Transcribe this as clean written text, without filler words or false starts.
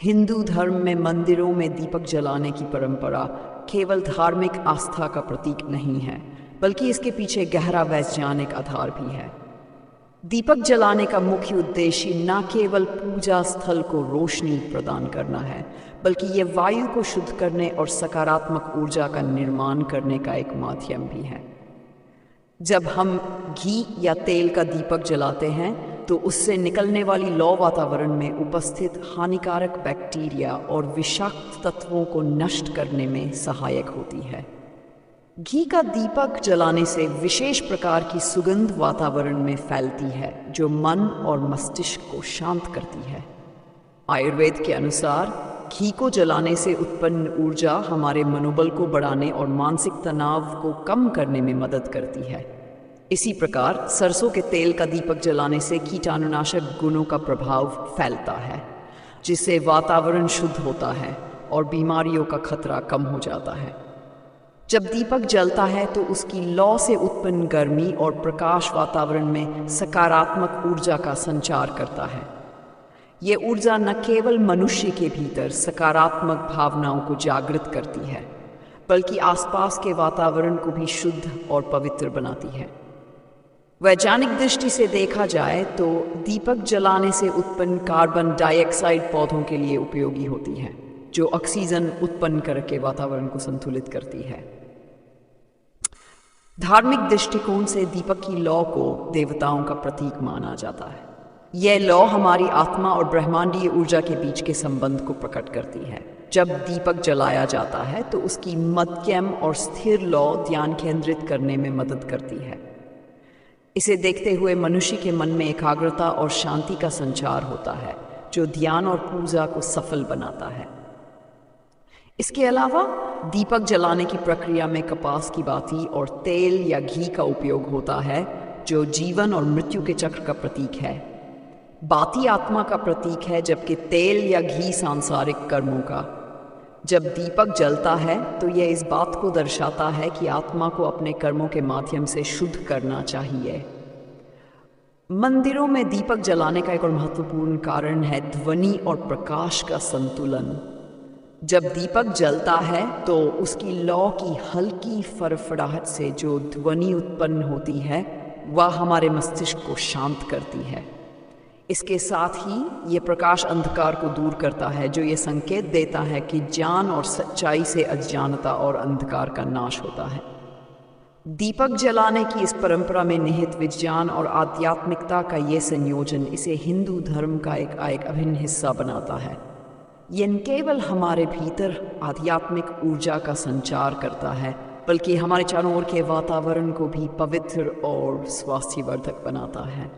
हिंदू धर्म में मंदिरों में दीपक जलाने की परंपरा केवल धार्मिक आस्था का प्रतीक नहीं है, बल्कि इसके पीछे गहरा वैज्ञानिक आधार भी है। दीपक जलाने का मुख्य उद्देश्य न केवल पूजा स्थल को रोशनी प्रदान करना है, बल्कि ये वायु को शुद्ध करने और सकारात्मक ऊर्जा का निर्माण करने का एक माध्यम भी है। जब हम घी या तेल का दीपक जलाते हैं तो उससे निकलने वाली लौ वातावरण में उपस्थित हानिकारक बैक्टीरिया और विषाक्त तत्वों को नष्ट करने में सहायक होती है। घी का दीपक जलाने से विशेष प्रकार की सुगंध वातावरण में फैलती है, जो मन और मस्तिष्क को शांत करती है। आयुर्वेद के अनुसार घी को जलाने से उत्पन्न ऊर्जा हमारे मनोबल को बढ़ाने और मानसिक तनाव को कम करने में मदद करती है। इसी प्रकार सरसों के तेल का दीपक जलाने से कीटाणुनाशक गुणों का प्रभाव फैलता है, जिससे वातावरण शुद्ध होता है और बीमारियों का खतरा कम हो जाता है। जब दीपक जलता है तो उसकी लौ से उत्पन्न गर्मी और प्रकाश वातावरण में सकारात्मक ऊर्जा का संचार करता है। ये ऊर्जा न केवल मनुष्य के भीतर सकारात्मक भावनाओं को जागृत करती है, बल्कि आसपास के वातावरण को भी शुद्ध और पवित्र बनाती है। वैज्ञानिक दृष्टि से देखा जाए तो दीपक जलाने से उत्पन्न कार्बन डाइऑक्साइड पौधों के लिए उपयोगी होती है, जो ऑक्सीजन उत्पन्न करके वातावरण को संतुलित करती है। धार्मिक दृष्टिकोण से दीपक की लौ को देवताओं का प्रतीक माना जाता है। यह लौ हमारी आत्मा और ब्रह्मांडीय ऊर्जा के बीच के संबंध को प्रकट करती है। जब दीपक जलाया जाता है तो उसकी मध्यम और स्थिर लौ ध्यान केंद्रित करने में मदद करती है। इसे देखते हुए मनुष्य के मन में एकाग्रता और शांति का संचार होता है, जो ध्यान और पूजा को सफल बनाता है। इसके अलावा दीपक जलाने की प्रक्रिया में कपास की बाती और तेल या घी का उपयोग होता है, जो जीवन और मृत्यु के चक्र का प्रतीक है। बाती आत्मा का प्रतीक है, जबकि तेल या घी सांसारिक कर्मों का। जब दीपक जलता है तो यह इस बात को दर्शाता है कि आत्मा को अपने कर्मों के माध्यम से शुद्ध करना चाहिए। मंदिरों में दीपक जलाने का एक और महत्वपूर्ण कारण है ध्वनि और प्रकाश का संतुलन। जब दीपक जलता है तो उसकी लौ की हल्की फड़फड़ाहट से जो ध्वनि उत्पन्न होती है, वह हमारे मस्तिष्क को शांत करती है। इसके साथ ही ये प्रकाश अंधकार को दूर करता है, जो ये संकेत देता है कि ज्ञान और सच्चाई से अज्ञानता और अंधकार का नाश होता है। दीपक जलाने की इस परंपरा में निहित विज्ञान और आध्यात्मिकता का ये संयोजन इसे हिंदू धर्म का एक अभिन्न हिस्सा बनाता है। ये न केवल हमारे भीतर आध्यात्मिक ऊर्जा का संचार करता है, बल्कि हमारे चारों ओर के वातावरण को भी पवित्र और स्वास्थ्यवर्धक बनाता है।